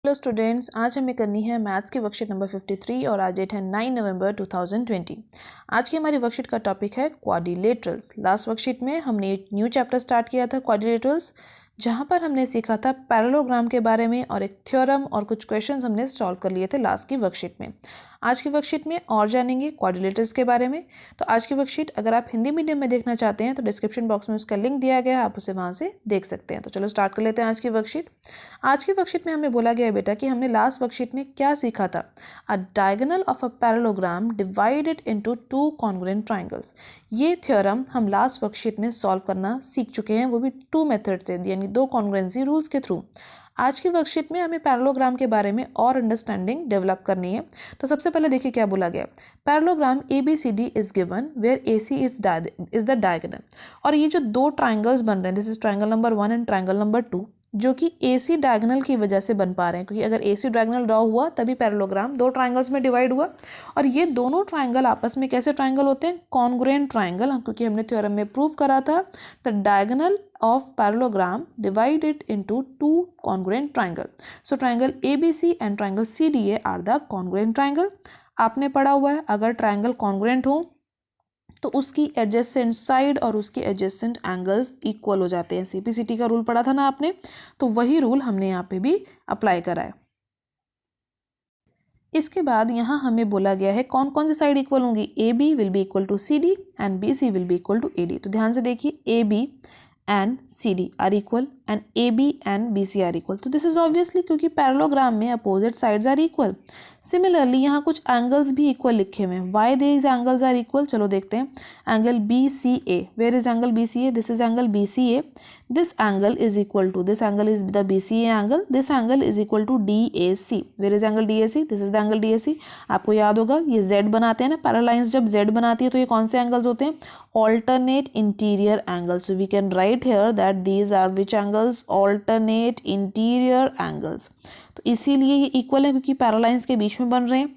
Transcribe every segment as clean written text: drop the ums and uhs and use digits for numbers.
Hello students, आज हमें करनी है मैथ्स की वर्कशीट नंबर 53 और आज डेट है 9 नवंबर 2020। आज की हमारी वर्कशीट का टॉपिक है क्वाड्रिलेटरल्स। लास्ट वर्कशीट में हमने एक न्यू चैप्टर स्टार्ट किया था क्वाड्रिलेटरल्स, जहां पर हमने सीखा था पैरेललोग्राम के बारे में और एक थ्योरम और कुछ क्वेश्चंस हमने सॉल्व कर लिए थे लास्ट की वर्कशीट में। आज की वर्कशीट में और जानेंगे क्वाड्रिलेटरल्स के बारे में। तो आज की वर्कशीट अगर आप हिंदी मीडियम में देखना चाहते हैं तो डिस्क्रिप्शन बॉक्स में उसका लिंक दिया गया है, आप उसे वहाँ से देख सकते हैं। तो चलो स्टार्ट कर लेते हैं आज की वर्कशीट। आज की वर्कशीट में हमें बोला गया है बेटा कि हमने लास्ट वर्कशीट में क्या सीखा था। अ diagonal of a parallelogram divided into two congruent triangles. ये थ्योरम हम लास्ट वर्कशीट में सॉल्व करना सीख चुके हैं, वो भी टू मेथड से, यानी दो कॉन्ग्रुएंसी रूल्स के थ्रू। आज की वर्कशीट में हमें पैरेललोग्राम के बारे में और अंडरस्टैंडिंग डेवलप करनी है। तो सबसे पहले देखिए क्या बोला गया। Parallelogram ABCD is given where AC is the diagonal. और ये जो दो ट्राइंगल्स बन रहे हैं, this is triangle number 1 and triangle number 2, जो कि AC डायगोनल की वजह से बन पा रहे हैं, क्योंकि अगर AC डायगोनल ड्रॉ हुआ तभी पैरेललोग्राम दो ट्राइंगल्स में डिवाइड हुआ। और ये दोनों ट्राइंगल आपस में कैसे ट्राइंगल होते हैं? कॉन्ग्रुएंट ट्राइंगल, क्योंकि हमने थ्योरम में प्रूव करा था the diagonal of parallelogram divided into two congruent triangle. So triangle ABC and triangle CDA are the congruent triangle. आपने पढ़ा हुआ है अगर ट्राइंगल कॉन्ग्रुएंट हो तो उसकी एडजेसेंट साइड और उसके एडजेसेंट एंगल्स इक्वल हो जाते हैं। CPCT का रूल पढ़ा था ना आपने, तो वही रूल हमने यहाँ पे भी अप्लाई करा है। इसके बाद यहाँ हमें बोला गया है कौन कौन सी साइड इक्वल होंगी। AB will be equal to CD and BC will be equal to AD। तो ध्यान से देखिए, AB and CD are equal and AB and BC are equal. तो this is obviously क्योंकि पैरेललोग्राम में opposite sides are equal. Similarly यहाँ कुछ angles भी इक्वल लिखे हुए हैं। Why these angles are equal? चलो देखते हैं। Angle BCA, where is angle BCA? This is angle BCA. This angle is equal to, this angle is the BCA angle. This angle is equal to DAC. Where is angle DAC? This is the angle DAC. आपको याद होगा ये Z बनाते हैं ना, parallel lines जब Z बनाती है तो ये कौन से एंगल्स होते हैं? Alternate interior angles. So we can write here that these are which angles? Alternate interior angles. तो इसीलिए ये इक्वल है क्योंकि पैरेलल लाइंस के बीच में बन रहे हैं।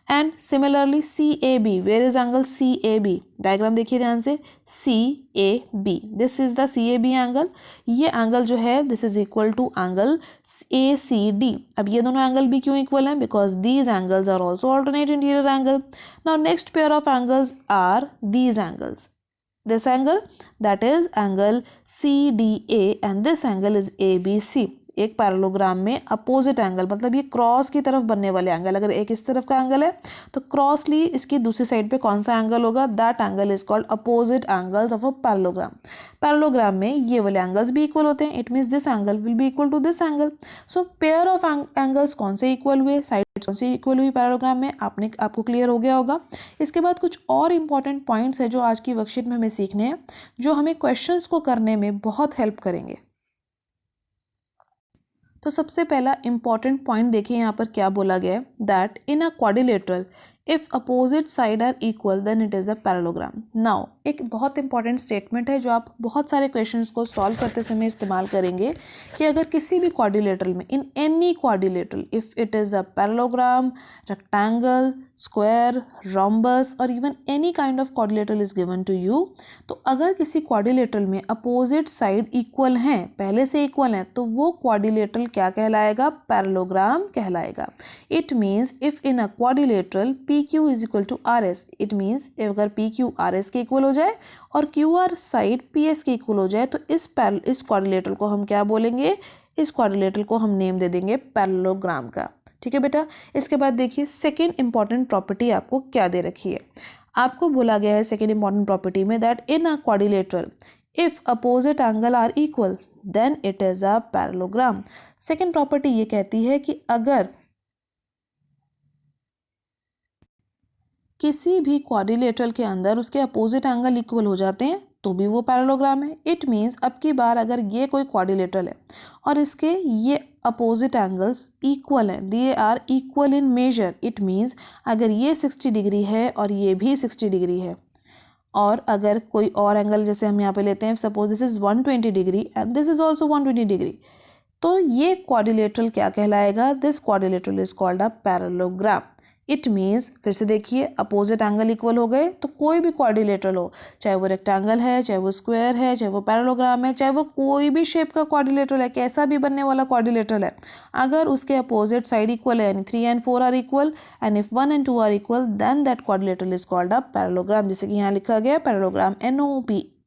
And similarly CAB, where is angle CAB? Diagram देखिए ध्यान से, CAB, this is the CAB angle. ये एंगल जो है this is equal to angle ACD। अब ये दोनों एंगल भी क्यों इक्वल हैं? Because these angles are also alternate interior angle. Now next pair of angles are these angles, this angle that is angle CDA and this angle is ABC। एक parallelogram में opposite angle मतलब ये cross की तरफ बनने वाले angle, अगर एक इस तरफ का एंगल है तो क्रॉसली इसकी दूसरी साइड पे कौन सा एंगल होगा? That angle is called opposite angles of a parallelogram. Parallelogram में ये वाले एंगल्स भी इक्वल होते हैं, it means this angle will be equal to this angle. So pair of angles कौन से इक्वल हुए, साइड कौन सी इक्वल हुई पैरेललोग्राम में, आपको क्लियर हो गया होगा। इसके बाद कुछ और इंपॉर्टेंट पॉइंट्स है जो आज की वर्कशीट में हमें सीखने हैं, जो हमें क्वेश्चंस को करने में बहुत हेल्प करेंगे। तो सबसे पहला इंपॉर्टेंट पॉइंट देखिए यहाँ पर क्या बोला गया है, that in a quadrilateral if opposite side are equal then it is a parallelogram. Now एक बहुत इंपॉर्टेंट स्टेटमेंट है जो आप बहुत सारे क्वेश्चंस को सॉल्व करते समय इस्तेमाल करेंगे कि अगर किसी भी क्वाड्रिलेटरल में, in any quadrilateral, if it is a parallelogram, rectangle, square, rhombus और even any kind of quadrilateral is given to you, तो अगर किसी क्वाड्रिलेटरल में अपोजिट साइड इक्वल हैं, पहले से इक्वल हैं, तो वो क्वाड्रिलेटरल क्या कहलाएगा? पैरेललोग्राम कहलाएगा। It means if in a quadrilateral PQ is equal to RS, it means अगर PQ RS के इक्वल हो जाए और QR साइड PS के इक्वल हो जाए तो इस क्वाड्रिलेटरल को हम क्या बोलेंगे? इस क्वाड्रिलेटरल को हम नेम दे देंगे पैरेललोग्राम का। ठीक है बेटा। इसके बाद देखिए सेकेंड इंपॉर्टेंट प्रॉपर्टी आपको क्या दे रखी है। आपको बोला गया है सेकेंड इंपॉर्टेंट प्रॉपर्टी में that in a quadrilateral if opposite angle are equal then it is a parallelogram. Second property ये कहती है कि अगर किसी भी क्वाड्रिलेटरल के अंदर उसके अपोजिट एंगल इक्वल हो जाते हैं तो भी वो पैरेललोग्राम है। इट मीन्स अब की बार अगर ये कोई क्वाड्रिलेटरल है और इसके ये अपोजिट एंगल्स इक्वल हैं, they are equal in measure, it means अगर ये 60 डिग्री है और ये भी 60 डिग्री है, और अगर कोई और एंगल जैसे हम यहाँ पे लेते हैं, suppose this is 120 degree and this is also 120 degree, तो ये क्वाड्रिलेटरल क्या कहलाएगा? This quadrilateral is called a parallelogram. It means, फिर से देखिए, अपोजिट एंगल इक्वल हो गए तो कोई भी क्वाड्रिलेटरल हो, चाहे वो रेक्टेंगल है, चाहे वो स्क्वायर है, चाहे वो पैरेललोग्राम है, चाहे वो कोई भी शेप का क्वाड्रिलेटरल है, कैसा भी बनने वाला क्वाड्रिलेटरल है, अगर उसके अपोजिट साइड इक्वल है, यानी 3 and 4 are equal, and if 1 and 2 are equal, then that quadrilateral is called a parallelogram. जैसे कि यहाँ लिखा गया parallelogram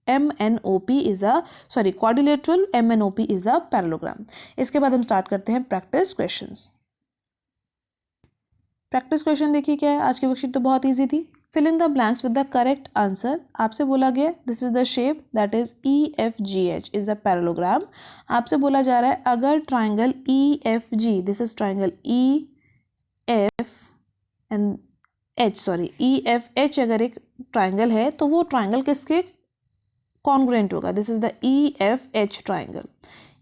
MNOP is a quadrilateral MNOP is a parallelogram. इसके बाद हम स्टार्ट करते हैं प्रैक्टिस क्वेश्चंस। प्रैक्टिस क्वेश्चन देखिए क्या है, आज की वर्कशीट तो बहुत इजी थी। Fill in the blanks with the correct answer. आपसे बोला गया this is the shape that is EFGH is the parallelogram. आपसे बोला जा रहा है अगर triangle EFG, this is triangle EFH अगर एक ट्राइंगल है तो वो ट्राइंगल किसके कॉन्ग्रुएंट होगा? This is the EFH triangle.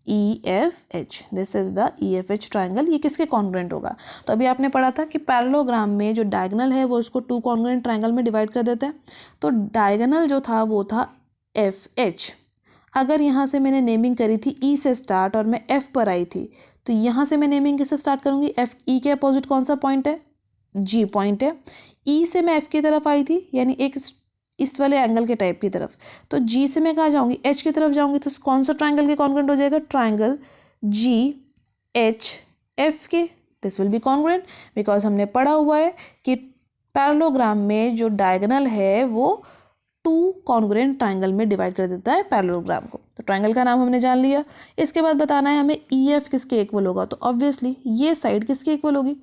EFH, this is the EFH triangle, ये किसके कॉन्ग्रुएंट होगा? तो अभी आपने पढ़ा था कि पैरेललोग्राम में जो डायगोनल है वो इसको 2 कॉन्ग्रुएंट ट्राइंगल में डिवाइड कर देता है। तो डायगोनल जो था वो था FH। अगर यहाँ से मैंने नेमिंग करी थी E से स्टार्ट और मैं F पर आई थी, तो यहाँ से मैं नेमिंग किससे स्टार्ट करूँगी? E के अपोजिट कौन सा पॉइंट है? G पॉइंट है। E से मैं F की तरफ आई थी, यानी एक इस वाले एंगल के टाइप की तरफ, तो G से मैं कहाँ जाऊँगी? H की तरफ जाऊँगी, तो कौन सा ट्राइंगल के कॉन्ग्रुएंट हो जाएगा? ट्राइंगल GHF के। This will B congruent because हमने पढ़ा हुआ है कि पैरेललोग्राम में जो डायगोनल है वो 2 कॉन्ग्रुएंट ट्राइंगल में डिवाइड कर देता है पैरेललोग्राम को। तो ट्राइंगल का नाम हमने जान लिया। इसके बाद बताना है हमें EF किसके इक्वल होगा, तो ऑब्वियसली ये साइड किसके इक्वल होगी?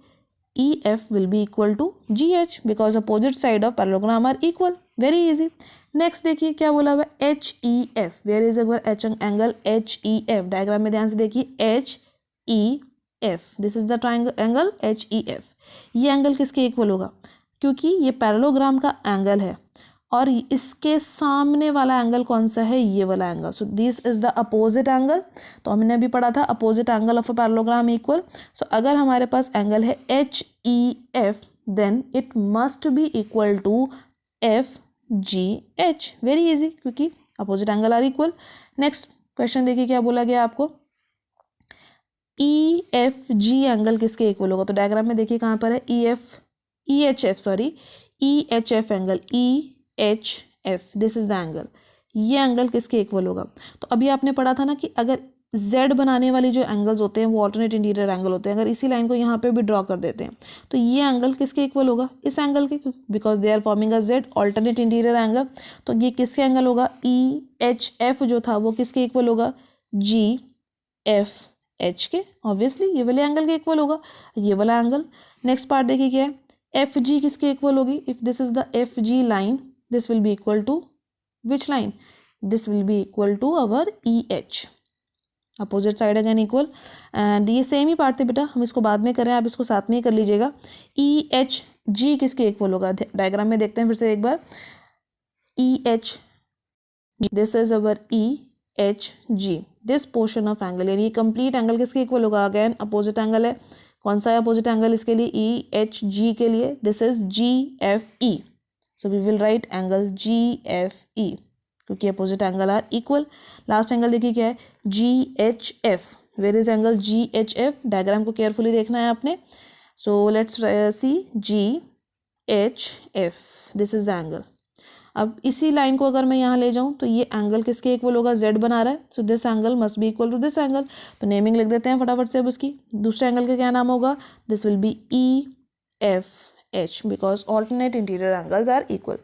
EF will be equal to GH because opposite side of parallelogram are equal. Very easy. Next देखिए क्या बोला हुआ है? HEF. Where is our H angle? HEF. Diagram में ध्यान से देखिए HEF. This is the triangle angle HEF. ये एंगल किसके इक्वल होगा? क्योंकि ये पैरेललोग्राम का एंगल है और इसके सामने वाला एंगल कौन सा है? ये वाला angle. So this is the opposite angle. तो हमने अभी पढ़ा था opposite angle of a parallelogram equal. So अगर हमारे पास एंगल है HEF, then it must be equal to FGH। Very easy, क्योंकि opposite angle are equal. Next question देखिए क्या बोला गया आपको? EFG एंगल किसके इक्वल होगा? तो डायग्राम में देखिए कहाँ पर है? EHF angle, EHF, this is the angle. ये एंगल किसके इक्वल होगा? तो अभी आपने पढ़ा था ना कि अगर Z बनाने वाली जो एंगल्स होते हैं वो ऑल्टरनेट इंटीरियर एंगल होते हैं। अगर इसी लाइन को यहाँ पे भी ड्रॉ कर देते हैं तो ये एंगल किसके इक्वल होगा? इस एंगल के, because they are forming a Z alternate interior angle. तो ये किसके एंगल होगा? EHF जो था वो किसके इक्वल होगा? GFH के। ऑब्वियसली ये वाले एंगल के इक्वल होगा, ये वाला एंगल। नेक्स्ट पार्ट देखिए क्या है? FG किसके इक्वल होगी? If this is the FG line, this will be equal to which line? This will be equal to our EH, opposite side again equal। and ये same ही part थे बेटा, हम इसको बाद में करें, आप इसको साथ में ही कर लीजिएगा। EHG किसके इक्वल होगा? डायग्राम में देखते हैं फिर से एक बार। EH, this is our EHG, this portion of angle, यानी ये कंप्लीट एंगल किसके इक्वल होगा? अगेन अपोजिट एंगल है। कौन सा है अपोजिट एंगल इसके लिए? EHG के लिए दिस इज GFE। So we will write angle GFE क्योंकि opposite angle are equal. Last angle देखिए क्या है? GHF। Where is angle GHF? Diagram को केयरफुली देखना है आपने। So let's see GHF, this is the angle. अब इसी लाइन को अगर मैं यहाँ ले जाऊँ तो ये एंगल किसके इक्वल होगा? Z बना रहा है, so this angle must be equal to this angle. तो नेमिंग लिख देते हैं फटाफट से अब उसकी। दूसरे एंगल का क्या नाम होगा? This will be EFH because alternate interior angles are equal.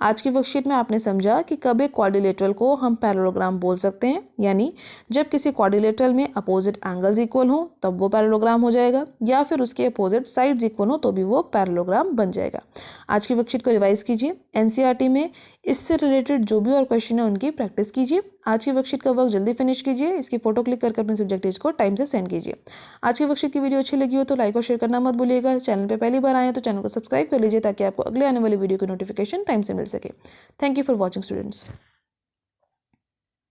आज की वर्कशीट में आपने समझा कि कब एक क्वाड्रिलेटरल को हम पैरेललोग्राम बोल सकते हैं, यानी जब किसी क्वाड्रिलेटरल में अपोजिट एंगल्स इक्वल हो तब वो पैरेललोग्राम हो जाएगा, या फिर उसके अपोजिट साइड्स इक्वल हो तो भी वो पैरेललोग्राम बन जाएगा। आज की वर्कशीट को रिवाइज कीजिए, एनसीईआरटी में इससे रिलेटेड जो भी और क्वेश्चन है उनकी प्रैक्टिस कीजिए। आज की वर्कशीट का वर्क जल्दी फिनिश कीजिए, इसकी फोटो क्लिक करके अपने सब्जेक्टिव्स को टाइम से सेंड कीजिए। आज की वर्कशीट की वीडियो अच्छी लगी हो तो लाइक और शेयर करना मत भूलिएगा। चैनल पे पहली बार आए तो चैनल को सब्सक्राइब कर लीजिए ताकि आपको अगले आने वाली वीडियो की नोटिफिकेशन टाइम से मिल सके। Thank you for watching students.